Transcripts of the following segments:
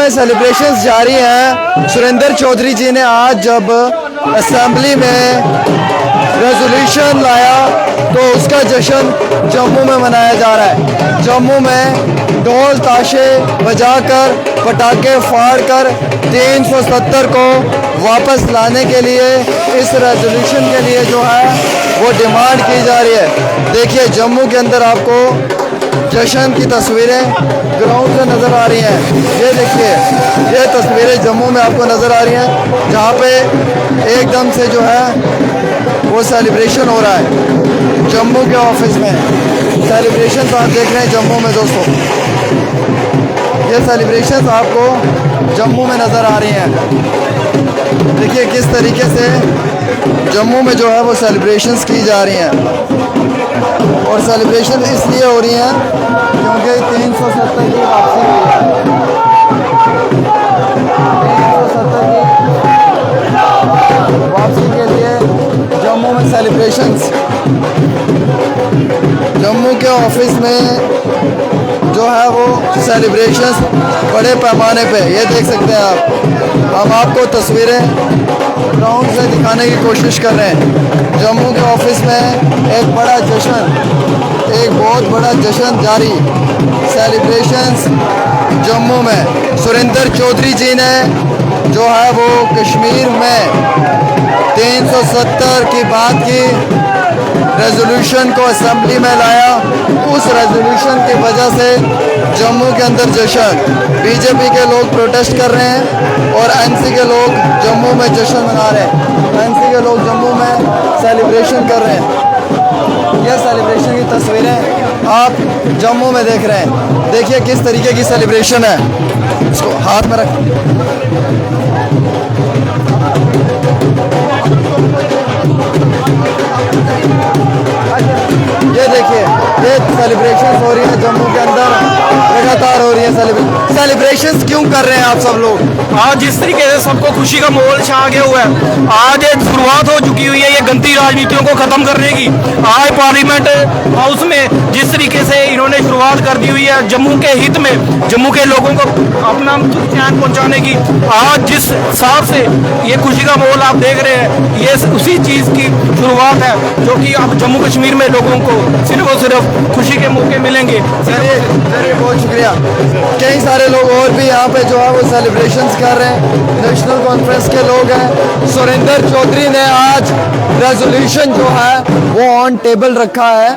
में सेलिब्रेशंस जारी हैं। सुरेंद्र चौधरी जी ने आज जब असेंबली में रेजोल्यूशन लाया तो उसका जश्न जम्मू में मनाया जा रहा है। जम्मू में ढोल ताशे बजाकर पटाखे फाड़कर 370 को वापस लाने के लिए इस रेजोल्यूशन के लिए जो है वो डिमांड की जा रही है। देखिए जम्मू के अंदर आपको जश्न की तस्वीरें ग्राउंड से नज़र आ रही हैं। ये देखिए ये तस्वीरें जम्मू में आपको नज़र आ रही हैं जहाँ पे एकदम से जो है वो सेलिब्रेशन हो रहा है जम्मू के ऑफिस में। सेलिब्रेशन तो आप देख रहे हैं जम्मू में दोस्तों, ये सेलिब्रेशन आपको जम्मू में नज़र आ रही हैं। देखिए किस तरीके से जम्मू में जो है वो सेलिब्रेशंस की जा रही हैं और सेलिब्रेशन इसलिए हो रही हैं क्योंकि 370 की वापसी हुई है। 370 की वापसी के लिए जम्मू में सेलिब्रेशंस, जम्मू के ऑफिस में जो है वो सेलिब्रेशंस बड़े पैमाने पे, ये देख सकते हैं आप। हम आपको तस्वीरें ग्राउंड से दिखाने की कोशिश कर रहे हैं। जम्मू के ऑफिस में एक बड़ा जश्न, एक बहुत बड़ा जश्न जारी, सेलिब्रेशंस जम्मू में। सुरेंद्र चौधरी जी ने जो है वो कश्मीर में 370 की बात की, रेजोल्यूशन को असेंबली में लाया। उस रेजोल्यूशन की वजह से जम्मू के अंदर जश्न, बीजेपी के लोग प्रोटेस्ट कर रहे हैं और एनसी के लोग जम्मू में जश्न मना रहे हैं। एनसी के लोग जम्मू में सेलिब्रेशन कर रहे हैं। यह सेलिब्रेशन की तस्वीरें आप जम्मू में देख रहे हैं। देखिए किस तरीके की सेलिब्रेशन है, इसको हाथ में रख। ये देखिए ये सेलिब्रेशन हो रही है जम्मू के अंदर, लगातार हो रही है सेलिब्रेशंस। क्यों कर रहे हैं आप सब लोग? आज जिस तरीके से सबको खुशी का माहौल छा गया हुआ है, आज एक शुरुआत हो चुकी हुई है ये गंदी राजनीतियों को खत्म करने की। आज पार्लियामेंट हाउस में जिस तरीके से इन्होंने शुरुआत कर दी हुई है जम्मू के हित में, जम्मू के लोगों को अपना चैन पहुंचाने की, आज जिस हिसाब से ये खुशी का माहौल आप देख रहे हैं, ये उसी चीज की शुरुआत है जो कि अब जम्मू कश्मीर में लोगों को सिर्फ और सिर्फ खुशी के मौके मिलेंगे। चलिए बहुत शुक्रिया। कई सारे लोग और भी यहाँ पे जो है वो सेलिब्रेशंस कर रहे हैं, नेशनल कॉन्फ्रेंस के लोग हैं। सुरेंद्र चौधरी ने आज रेजोल्यूशन जो है वो ऑन टेबल रखा है।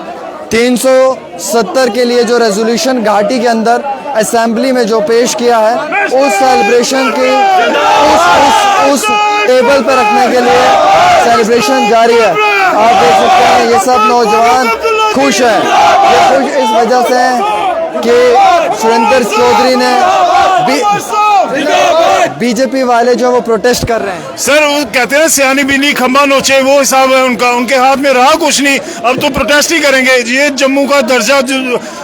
370 के लिए जो रेजोल्यूशन घाटी के अंदर असेंबली में जो पेश किया है, उस सेलिब्रेशन की उस टेबल पर रखने के लिए सेलिब्रेशन जारी है। आप देख सकते हैं ये सब नौजवान खुश हैं। ये खुश इस वजह से हैं कि सुरेंद्र चौधरी ने बीजेपी वाले जो वो प्रोटेस्ट कर रहे हैं। सर वो कहते हैं सियानी बिनी खंबा नोचे, वो हिसाब है उनका, उनके हाथ में रहा कुछ नहीं, अब तो प्रोटेस्ट ही करेंगे। ये जम्मू का दर्जा जो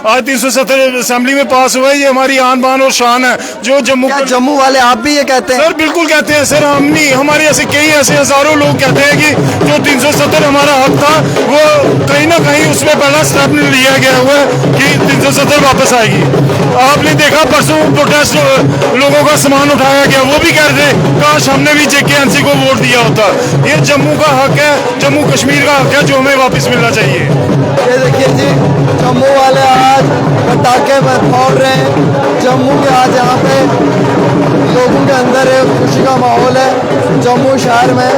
आज 370 असेंबली में पास हुआ है, ये हमारी आन बान और शान है। जो जम्मू वाले आप भी ये कहते हैं? सर बिल्कुल कहते हैं सर, हम नहीं, हमारे ऐसे कई ऐसे हजारों लोग कहते हैं कि जो 370 हमारा हक था वो कहीं ना कहीं उसमें पहला स्टेप लिया गया हुआ है कि 370 वापस आएगी। आपने देखा परसों प्रोटेस्ट लोगों का सामान उठाया गया, वो भी कह रहे थे काश हमने भी JKNC को वोट दिया होता। ये जम्मू का हक है, जम्मू कश्मीर का हक है जो हमें वापस मिलना चाहिए। ये देखिए जी जम्मू वाले आज पटाखे में फोड़ रहे हैं। जम्मू के आज यहाँ पे लोगों के अंदर एक खुशी का माहौल है जम्मू शहर में।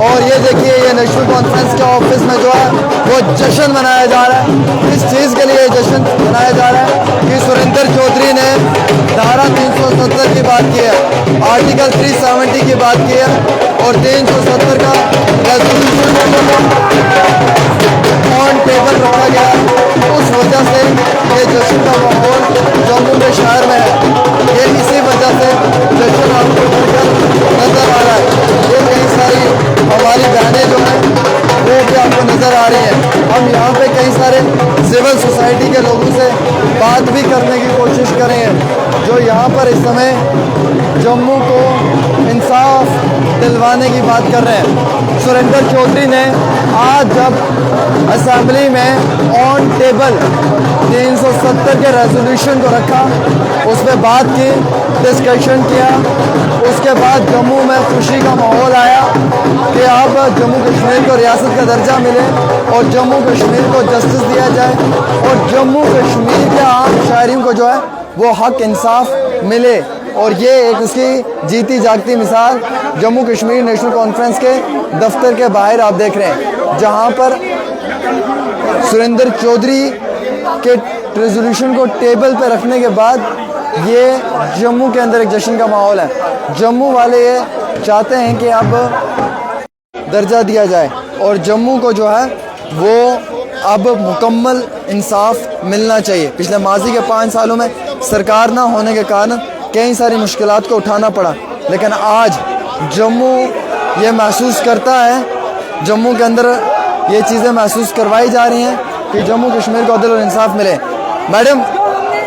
और ये देखिए ये नेशनल कॉन्फ्रेंस के ऑफिस में जो है वो जश्न मनाया जा रहा है। इस चीज़ के लिए जश्न मनाया जा रहा है कि सुरेंद्र चौधरी ने धारा 370 की बात की है, आर्टिकल 370 की बात की है और 370 का रेजोल्यूशन ऑन टेबल रखा गया। उस वजह से ये जश्न का माहौल जम्मू के शहर में है। ये इसी वजह से जश्न आपको नजर आ रहा है। ये कई सारी हमारी बहनें जो हैं वो भी आपको नज़र आ रही हैं। हम यहाँ पे कई सारे सिविल सोसाइटी के लोगों से बात भी करने की कोशिश करेंगे। जो यहाँ पर इस समय जम्मू को इंसाफ दिलवाने की बात कर रहे हैं। सुरेंद्र चौधरी ने आज जब असेंबली में ऑन टेबल 370 के रेजोल्यूशन को रखा, उस पर बात की, डिस्कशन किया, उसके बाद जम्मू में खुशी का माहौल आया कि अब जम्मू कश्मीर को रियासत का दर्जा मिले और जम्मू कश्मीर को जस्टिस दिया जाए और जम्मू कश्मीर के आम शहरियों को जो है वो हक इंसाफ मिले। और ये एक उसकी जीती जागती मिसाल जम्मू कश्मीर नेशनल कॉन्फ्रेंस के दफ्तर के बाहर आप देख रहे हैं, जहां पर सुरेंद्र चौधरी के रेजोल्यूशन को टेबल पर रखने के बाद ये जम्मू के अंदर एक जश्न का माहौल है। जम्मू वाले ये चाहते हैं कि अब दर्जा दिया जाए और जम्मू को जो है वो अब मुकम्मल इंसाफ मिलना चाहिए। पिछले माजी के 5 सालों में सरकार ना होने के कारण कई सारी मुश्किलात को उठाना पड़ा, लेकिन आज जम्मू ये महसूस करता है, जम्मू के अंदर ये चीज़ें महसूस करवाई जा रही हैं कि जम्मू कश्मीर को अदल और इंसाफ मिले। मैडम,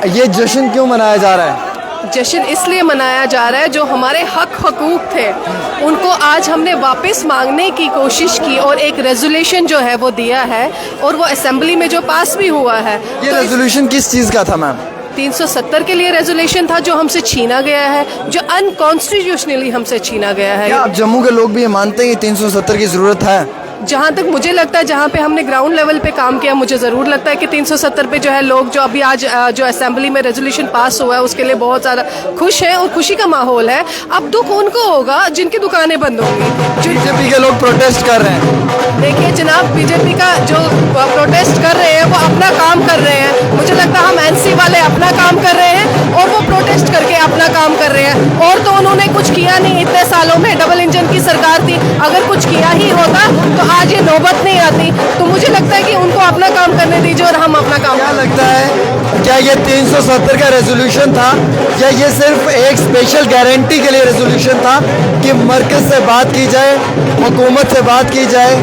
ये जश्न क्यों मनाया जा रहा है? जश्न इसलिए मनाया जा रहा है जो हमारे हक हकूक थे उनको आज हमने वापस मांगने की कोशिश की और एक रेजोल्यूशन जो है वो दिया है और वो असेंबली में जो पास भी हुआ है। ये रेजोल्यूशन किस चीज़ का था मैम? 370 के लिए रेजोल्यूशन था जो हमसे छीना गया है, जो अनकॉन्स्टिट्यूशनली हमसे छीना गया है। क्या आप जम्मू के लोग भी ये मानते हैं कि 370 की ज़रूरत है? जहाँ तक मुझे लगता है, जहाँ पे हमने ग्राउंड लेवल पे काम किया, मुझे ज़रूर लगता है कि 370 पे जो है लोग जो अभी आज जो असेंबली में रेजोल्यूशन पास हुआ है उसके लिए बहुत ज़्यादा खुश हैं और खुशी का माहौल है। अब दुख उनको होगा जिनकी दुकानें बंद होंगी। बीजेपी के लोग प्रोटेस्ट कर रहे हैं। देखिए जनाब, बीजेपी का जो प्रोटेस्ट कर रहे हैं वो अपना काम कर रहे हैं। मुझे लगता है हम एनसी वाले अपना काम कर रहे हैं और वो प्रोटेस्ट करके अपना काम कर रहे हैं। और तो उन्होंने कुछ किया नहीं इतने सालों में, डबल इंजन की सरकार थी, अगर कुछ किया ही होता तो आज ये नौबत नहीं आती। तो मुझे लगता है कि उनको अपना काम करने दीजिए और हम अपना काम। क्या लगता है, क्या ये 370 का रेजोल्यूशन था या ये सिर्फ एक स्पेशल गारंटी के लिए रेजोल्यूशन था कि मरकज से बात की जाए, हुकूमत से बात की जाए?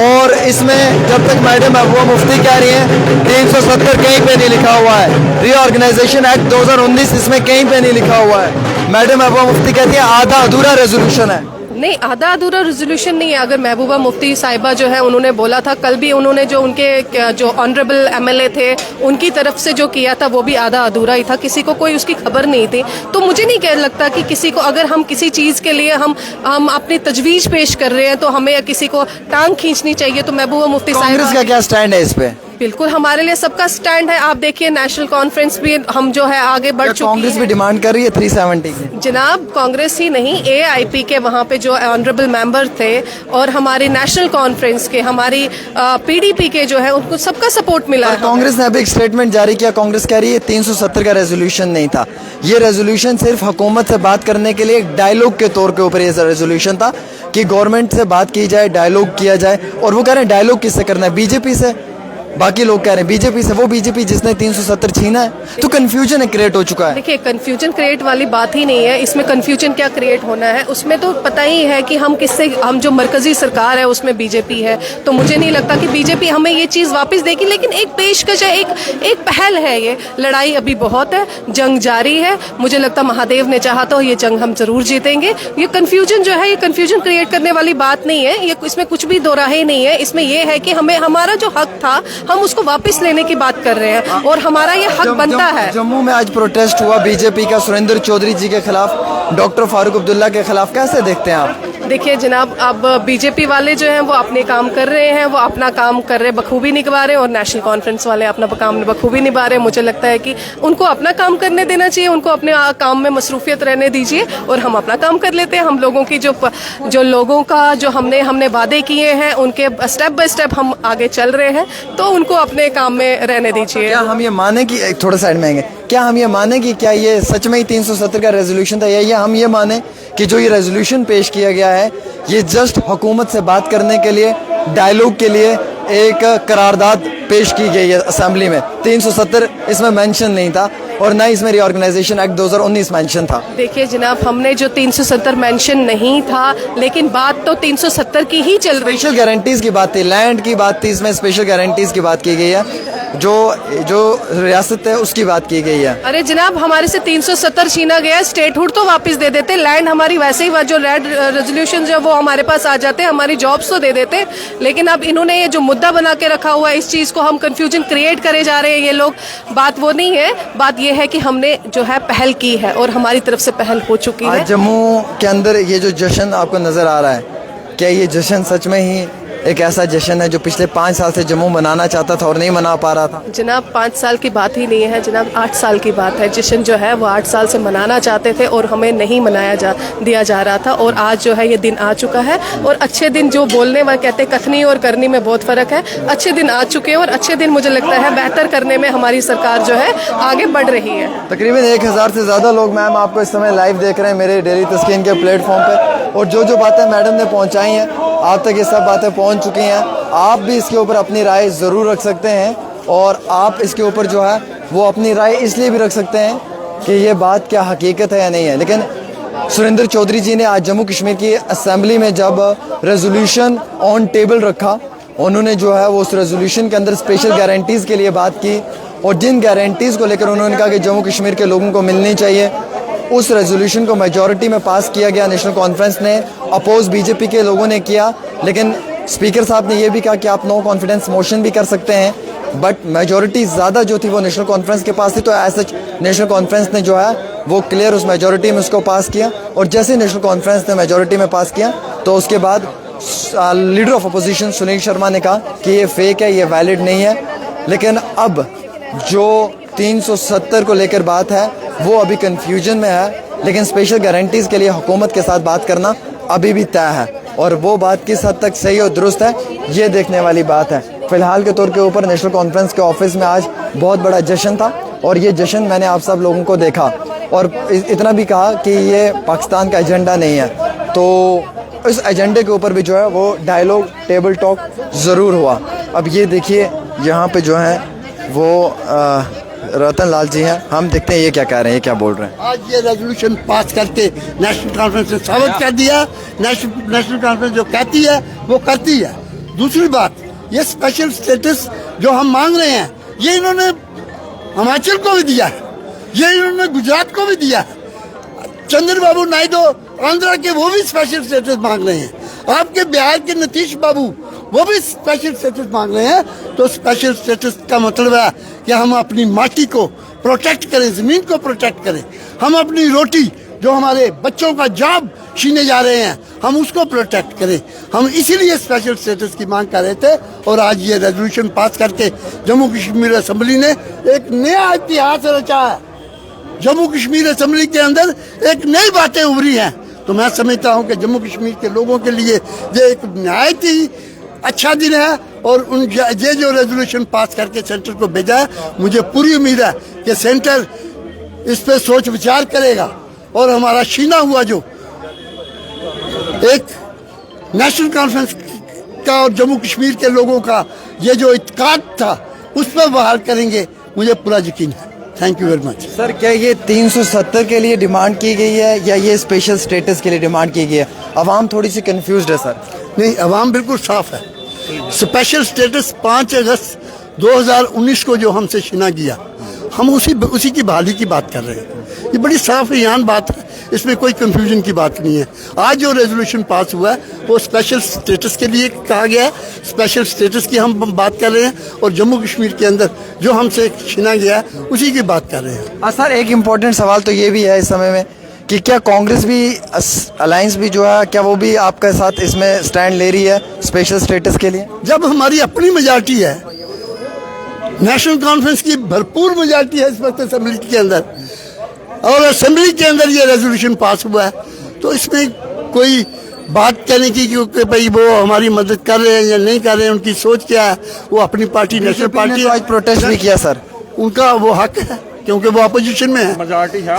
और इसमें जब तक मैडम महबूबा मुफ्ती कह रही हैं 370 कहीं पे नहीं लिखा हुआ है, रीऑर्गेनाइजेशन एक्ट 2019 इसमें कहीं पे नहीं लिखा हुआ है। मैडम महबूबा मुफ्ती कहती है आधा अधूरा रेजोल्यूशन है। नहीं, आधा अधूरा रेजोल्यूशन नहीं है। अगर महबूबा मुफ्ती साहिबा जो है उन्होंने बोला था, कल भी उन्होंने जो उनके जो ऑनरेबल एमएलए थे उनकी तरफ से जो किया था वो भी आधा अधूरा ही था, किसी को कोई उसकी खबर नहीं थी। तो मुझे नहीं कह लगता कि किसी को, अगर हम किसी चीज़ के लिए हम अपनी तजवीज़ पेश कर रहे हैं तो हमें या किसी को टांग खींचनी चाहिए। तो महबूबा मुफ्ती साहिबा, कांग्रेस का क्या स्टैंड है इस पे? बिल्कुल हमारे लिए सबका स्टैंड है। आप देखिए नेशनल कॉन्फ्रेंस भी हम जो है आगे बढ़ चुकी है। कांग्रेस भी डिमांड कर रही है 370 की। जनाब, कांग्रेस ही नहीं, एआईपी के वहाँ पे जो ऑनरेबल मेंबर थे और हमारी नेशनल कॉन्फ्रेंस के, हमारी पीडीपी के जो है उनको सबका सपोर्ट मिला है। कांग्रेस ने अभी एक स्टेटमेंट जारी किया, कांग्रेस कह रही है 370 का रेजोल्यूशन नहीं था, ये रेजोल्यूशन सिर्फ हुकूमत से बात करने के लिए एक डायलॉग के तौर के ऊपर ये रेजोल्यूशन था कि गवर्नमेंट से बात की जाए, डायलॉग किया जाए। और वो कह रहे हैं डायलॉग किससे करना है? बीजेपी से। बाकी लोग कह रहे हैं बीजेपी से, वो बीजेपी जिसने 370 छीना है। तो कंफ्यूजन क्रिएट हो चुका है। देखिए, कंफ्यूजन क्रिएट वाली बात ही नहीं है इसमें। कंफ्यूजन क्या क्रिएट होना है, उसमें तो पता ही है कि हम किससे, हम जो मरकजी सरकार है उसमें बीजेपी है। तो मुझे नहीं लगता कि बीजेपी हमें ये चीज़ वापस देगी, लेकिन एक पेशकश है, एक पहल है। ये लड़ाई अभी बहुत है, जंग जारी है। मुझे लगता महादेव ने चाहा तो ये जंग हम जरूर जीतेंगे। ये कंफ्यूजन जो है, ये कंफ्यूजन क्रिएट करने वाली बात नहीं है। ये इसमें कुछ भी दो राहे नहीं है। इसमें यह है कि हमें हमारा जो हक था हम उसको वापस लेने की बात कर रहे हैं और हमारा ये हक बनता है। जम्मू में आज प्रोटेस्ट हुआ बीजेपी का सुरेंद्र चौधरी जी के खिलाफ, डॉक्टर फारूक अब्दुल्ला के खिलाफ, कैसे देखते हैं आप? देखिए जनाब, अब बीजेपी वाले जो हैं वो अपने काम कर रहे हैं, वो अपना काम कर रहे, बखूबी निभा रहे हैं, और नेशनल कॉन्फ्रेंस वाले अपना काम बखूबी निभा रहे हैं। मुझे लगता है कि उनको अपना काम करने देना चाहिए, उनको अपने काम में मसरूफियत रहने दीजिए और हम अपना काम कर लेते हैं। हम लोगों की जो लोगों का जो हमने वादे किए हैं उनके स्टेप बाय स्टेप हम आगे चल रहे हैं, तो उनको अपने काम में रहने दीजिए। क्या हम ये माने कि थोड़ा साइड में आएंगे, क्या हम ये माने कि क्या ये सच में ही 370 का रेजोल्यूशन था, या हम ये माने कि जो ये रेजोल्यूशन पेश किया गया है ये जस्ट हुकूमत से बात करने के लिए, डायलॉग के लिए एक करारदाद पेश की गई है असेंबली में? 370 इसमें मेंशन नहीं था और ना इसमें रीऑर्गेनाइजेशन एक्ट 2019 मेंशन था। देखिए जनाब, हमने जो 370 मेंशन नहीं था, लेकिन बात तो 370 की ही चल रही है। स्पेशल गारंटीज की बात थी, लैंड की बात थी, इसमें स्पेशल गारंटीज की बात की गई है। जो जो रियासत है उसकी बात की गई है। अरे जनाब, हमारे से 370 छीना गया, स्टेटहुड तो वापस दे देते, लैंड हमारी वैसे ही जो रेड रेजोल्यूशन जो वो हमारे पास आ जाते, हमारी जॉब्स तो दे देते। लेकिन अब इन्होंने ये जो मुद्दा बना के रखा हुआ है, इस चीज़ को हम कंफ्यूजन क्रिएट करे जा रहे हैं ये लोग। बात वो नहीं है, बात ये है कि हमने जो है पहल की है और हमारी तरफ से पहल हो चुकी है। आज जम्मू के अंदर ये जो जश्न आपको नज़र आ रहा है, क्या ये जश्न सच में ही एक ऐसा जश्न है जो पिछले 5 साल से जम्मू मनाना चाहता था और नहीं मना पा रहा था? जनाब 5 साल की बात ही नहीं है जनाब, 8 साल की बात है। जश्न जो है वो 8 साल से मनाना चाहते थे और हमें नहीं दिया जा रहा था, और आज जो है ये दिन आ चुका है। और अच्छे दिन जो बोलने वाले कहते हैं, कथनी और करनी में बहुत फ़र्क है। अच्छे दिन आ चुके हैं और अच्छे दिन मुझे लगता है बेहतर करने में हमारी सरकार जो है आगे बढ़ रही है। तकरीबन 1000 से ज़्यादा लोग मैम आपको इस समय लाइव देख रहे हैं मेरे डेली तस्कीन के प्लेटफॉर्म पर, और जो बातें मैडम ने पहुँचाई हैं आप तक ये सब बातें पहुँच चुकी हैं। आप भी इसके ऊपर अपनी राय ज़रूर रख सकते हैं, और आप इसके ऊपर जो है वो अपनी राय इसलिए भी रख सकते हैं कि ये बात क्या हकीकत है या नहीं है। लेकिन सुरेंद्र चौधरी जी ने आज जम्मू कश्मीर की असेंबली में जब रेजोल्यूशन ऑन टेबल रखा, उन्होंने जो है वो उस रेजोल्यूशन के अंदर स्पेशल गारंटीज़ के लिए बात की, और जिन गारंटीज़ को लेकर उन्होंने कहा कि जम्मू कश्मीर के लोगों को मिलनी चाहिए, उस रेजोल्यूशन को मेजॉरिटी में पास किया गया। नेशनल कॉन्फ्रेंस ने अपोज बीजेपी के लोगों ने किया, लेकिन स्पीकर साहब ने यह भी कहा कि आप नो कॉन्फिडेंस मोशन भी कर सकते हैं, बट मेजॉरिटी ज़्यादा जो थी वो नेशनल कॉन्फ्रेंस के पास थी। तो ऐसा नेशनल कॉन्फ्रेंस ने जो है वो क्लियर उस मेजॉरिटी में उसको पास किया, और जैसे नेशनल कॉन्फ्रेंस ने मेजॉरिटी में पास किया तो उसके बाद leader of opposition Sunil Sharma ने कहा कि ये फेक है, ये वैलिड नहीं है। लेकिन अब जो 370 को लेकर बात है वो अभी कन्फ्यूजन में है, लेकिन स्पेशल गारंटीज़ के लिए हुकूमत के साथ बात करना अभी भी तय है, और वो बात किस हद तक सही और दुरुस्त है ये देखने वाली बात है। फ़िलहाल के तौर के ऊपर नेशनल कॉन्फ्रेंस के ऑफिस में आज बहुत बड़ा जश्न था, और ये जश्न मैंने आप सब लोगों को देखा, और इतना भी कहा कि ये पाकिस्तान का एजेंडा नहीं है। तो इस एजेंडे के ऊपर भी जो है वो डायलॉग टेबल टॉक ज़रूर हुआ। अब ये देखिए यहाँ पे जो है वो रतन लाल जी हैं, हम देखते हैं ये क्या कह रहे हैं, ये क्या बोल रहे हैं। आज ये रेजोल्यूशन पास करके नेशनल कॉन्फ्रेंस ने साबित कर दिया, नेशनल कॉन्फ्रेंस जो कहती है वो करती है। दूसरी बात, ये स्पेशल स्टेटस जो हम मांग रहे हैं, ये इन्होंने हिमाचल को भी दिया है, ये इन्होंने गुजरात को भी दिया है। चंद्रबाबू नायडू आंध्रा के वो भी स्पेशल स्टेटस मांग रहे हैं। आपके बिहार के नीतीश बाबू वो भी स्पेशल स्टेटस मांग रहे हैं। तो स्पेशल स्टेटस का मतलब है कि हम अपनी माटी को प्रोटेक्ट करें, ज़मीन को प्रोटेक्ट करें, हम अपनी रोटी जो हमारे बच्चों का जॉब छीने जा रहे हैं हम उसको प्रोटेक्ट करें। हम इसीलिए स्पेशल स्टेटस की मांग कर रहे थे, और आज ये रेजोल्यूशन पास करके जम्मू कश्मीर असेंबली ने एक नया इतिहास रचा है। जम्मू कश्मीर असेंबली के अंदर एक नई बातें उभरी हैं। तो मैं समझता हूँ कि जम्मू कश्मीर के लोगों के लिए ये एक नहायत ही अच्छा दिन है, और उन ये जो रेजोल्यूशन पास करके सेंटर को भेजा है, मुझे पूरी उम्मीद है कि सेंटर इस पे सोच विचार करेगा, और हमारा छीना हुआ जो एक नेशनल कॉन्फ्रेंस का और जम्मू कश्मीर के लोगों का ये जो इत्तेफाक था उस पर बहाल करेंगे, मुझे पूरा यकीन है। Thank you very much. Sir, क्या ये 370 के लिए डिमांड की गई है या ये स्पेशल स्टेटस के लिए डिमांड की गई है? अवाम थोड़ी सी कंफ्यूज्ड है सर। नहीं, अवाम बिल्कुल साफ है। स्पेशल स्टेटस 5 अगस्त 2019 को जो हमसे छीना गया, हम उसी की बहाली की बात कर रहे हैं। ये बड़ी साफ ईमान बात है, इसमें कोई कंफ्यूजन की बात नहीं है। आज जो रेजोल्यूशन पास हुआ है वो स्पेशल स्टेटस के लिए कहा गया है, स्पेशल स्टेटस की हम बात कर रहे हैं, और जम्मू कश्मीर के अंदर जो हमसे छीना गया है उसी की बात कर रहे हैं। सर, एक इम्पोर्टेंट सवाल तो ये भी है इस समय में कि क्या कांग्रेस भी, अलायंस भी जो है, क्या वो भी आपके साथ इसमें स्टैंड ले रही है स्पेशल स्टेटस के लिए? जब हमारी अपनी मेजॉरिटी है, नेशनल कॉन्फ्रेंस की भरपूर मेजॉरिटी है इस वक्त असेंबली के अंदर, और असेंबली के अंदर ये रेजोल्यूशन पास हुआ है, तो इसमें कोई बात कहने की कि भाई वो हमारी मदद कर रहे हैं या नहीं कर रहे हैं, उनकी सोच क्या है, वो अपनी पार्टी नेशनल पार्टी आज प्रोटेस्ट भी किया सर, उनका वो हक है क्योंकि वो अपोजिशन में है।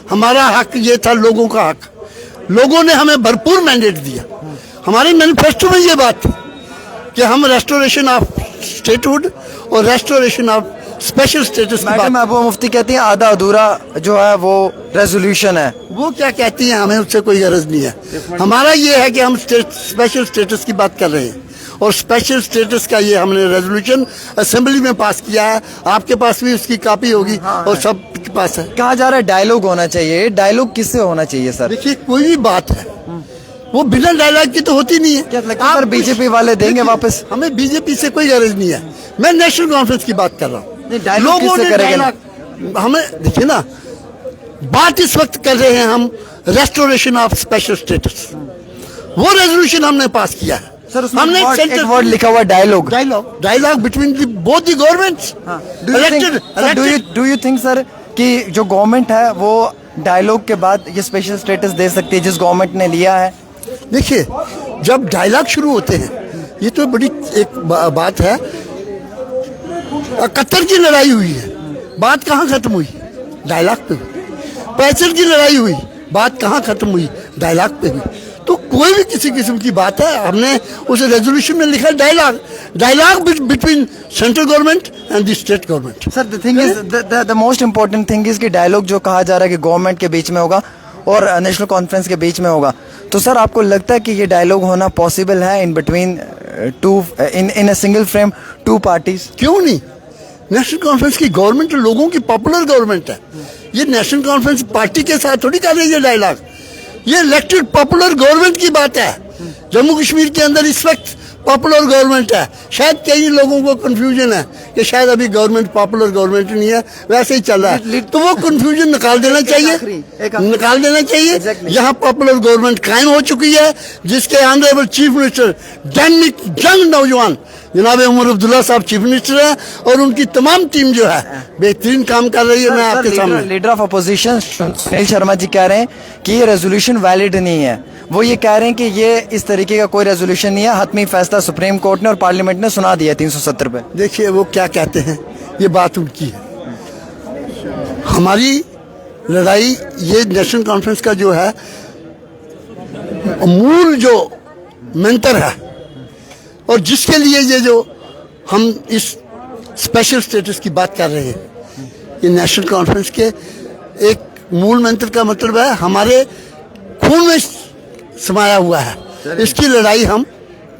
हमारा हक ये था, लोगों का हक। लोगों ने हमें भरपूर मैंडेट दिया। हमारे मैनिफेस्टो में ये बात थी कि हम रेस्टोरेशन ऑफ स्टेटहुड और रेस्टोरेशन ऑफ स्पेशल स्टेटस की बात। महबूबा मुफ्ती कहती हैं आधा अधूरा जो है वो रेजोल्यूशन है। वो क्या कहती हैं, हमें उससे कोई गरज नहीं है। हमारा ये है कि हम स्पेशल स्टेटस की बात कर रहे हैं, और स्पेशल स्टेटस का ये हमने रेजोल्यूशन असेंबली में पास किया है। आपके पास भी उसकी कॉपी होगी और सब के पास है। कहा जा रहा है डायलॉग होना चाहिए, डायलॉग किससे होना चाहिए सर? देखिए, कोई भी बात है वो बिना डायलॉग की तो होती नहीं है। क्या लगता है सर बीजेपी वाले देंगे वापस? हमें बीजेपी से कोई गरज नहीं है। मैं नेशनल कॉन्फ्रेंस की बात कर रहा हूँ। डायलॉग किससे करेंगे? डायलॉग हमें देखिए ना, बात इस वक्त कर रहे हैं हम रेस्टोरेशन ऑफ स्पेशल स्टेटस। वो रेजोल्यूशन हमने पास किया है सर, उसमें हमने एक वर्ड लिखा हुआ dialogue. Dialogue between both the governments. Do you think sir कि जो गवर्नमेंट है वो डायलॉग के बाद ये स्पेशल स्टेटस दे सकती है जिस गवर्नमेंट ने लिया है? देखिए, जब डायलॉग शुरू होते हैं, ये तो बड़ी एक बात है। 71 की लड़ाई हुई है, बात कहाँ खत्म हुई? डायलॉग पे हुई। 65 की लड़ाई हुई, बात कहाँ खत्म हुई? डायलॉग पे हुई। तो कोई भी किसी किस्म की बात है, हमने उस रेजोल्यूशन में लिखा dialogue between central government and the state government. Sir the thing is the most important thing is कि डायलॉग जो कहा जा रहा है कि गवर्नमेंट के बीच में होगा और नेशनल कॉन्फ्रेंस के बीच में होगा, तो सर आपको लगता है कि ये डायलॉग होना पॉसिबल है in between two in a single frame two parties? क्यों नहीं? नेशनल कॉन्फ्रेंस की गवर्नमेंट लोगों की पॉपुलर गवर्नमेंट है। ये नेशनल कॉन्फ्रेंस पार्टी के साथ थोड़ी कर रही है डायलॉग। ये इलेक्टेड पॉपुलर गवर्नमेंट की बात है। जम्मू कश्मीर के अंदर इस वक्त पॉपुलर गवर्नमेंट है। शायद कई लोगों को कंफ्यूजन है कि शायद अभी गवर्नमेंट पॉपुलर गवर्नमेंट नहीं है, वैसे ही चल रहा है। तो वो कंफ्यूजन निकाल देना चाहिए। यहाँ पॉपुलर गवर्नमेंट कायम हो चुकी है, जिसके ऑनरेबल चीफ मिनिस्टर दैनिक जंग नौजवान जनाब उमर अब्दुल्ला साहब चीफ मिनिस्टर हैं और उनकी तमाम टीम जो है बेहतरीन काम कर रही है। मैं आपके सामने leader of opposition Sunil Sharma ji कह रहे हैं कि ये रेजोल्यूशन वैलिड नहीं है। वो ये कह रहे हैं कि ये इस तरीके का कोई रेजोल्यूशन नहीं है, हतमी फैसला सुप्रीम कोर्ट ने और पार्लियामेंट ने सुना दिया 370 पे। देखिए, वो क्या कहते हैं, ये बात उनकी है। हमारी लड़ाई ये नेशनल कॉन्फ्रेंस का जो है मूल जो मंत्र है और जिसके लिए ये जो हम इस स्पेशल स्टेटस की बात कर रहे हैं, ये नेशनल कॉन्फ्रेंस के एक मूल मंत्र का मतलब है हमारे खून में समाया हुआ है। इसकी लड़ाई हम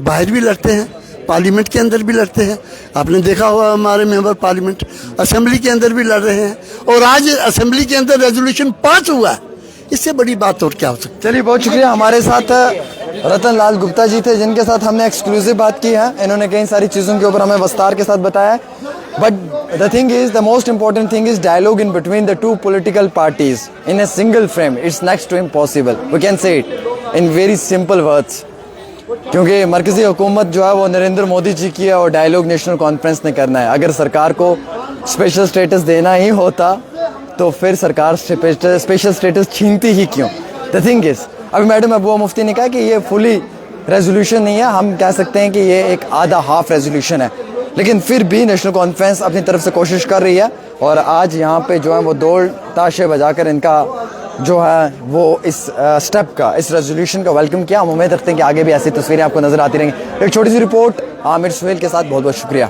बाहर भी लड़ते हैं, पार्लियामेंट के अंदर भी लड़ते हैं। आपने देखा होगा हमारे मेंबर पार्लियामेंट असेंबली के अंदर भी लड़ रहे हैं और आज असेंबली के अंदर रेजोल्यूशन पास हुआ है। इससे बड़ी बात और क्या हो सकती है? चलिए, बहुत शुक्रिया। हमारे साथ रतन लाल गुप्ता जी थे जिनके साथ हमने एक्सक्लूसिव बात की है। इन्होंने कई सारी चीज़ों के ऊपर हमें विस्तार के साथ बताया है। But the thing is, the most important thing is dialogue in between the two political parties in a single frame. It's next to impossible. We can say it in very simple words, क्योंकि मरकजी हुकूमत जो है वो नरेंद्र मोदी जी की है और dialogue national conference ने करना है। अगर सरकार को स्पेशल स्टेटस देना ही होता तो फिर सरकार स्पेशल स्टेटस छीनती ही क्यों? द थिंग इज, अभी मैडम महबूबा मुफ्ती ने कहा कि ये फुली रेजोल्यूशन नहीं है, हम कह सकते हैं कि ये एक आधा हाफ रेजोल्यूशन है, लेकिन फिर भी नेशनल कॉन्फ्रेंस अपनी तरफ से कोशिश कर रही है और आज यहाँ पे जो है वो दौड़ ताशे बजाकर इनका जो है वो इस स्टेप का, इस रेजोल्यूशन का वेलकम किया। हम उम्मीद रखते हैं कि आगे भी ऐसी तस्वीरें आपको नजर आती रहेंगी। एक छोटी सी रिपोर्ट आमिर सुहेल के साथ, बहुत बहुत शुक्रिया।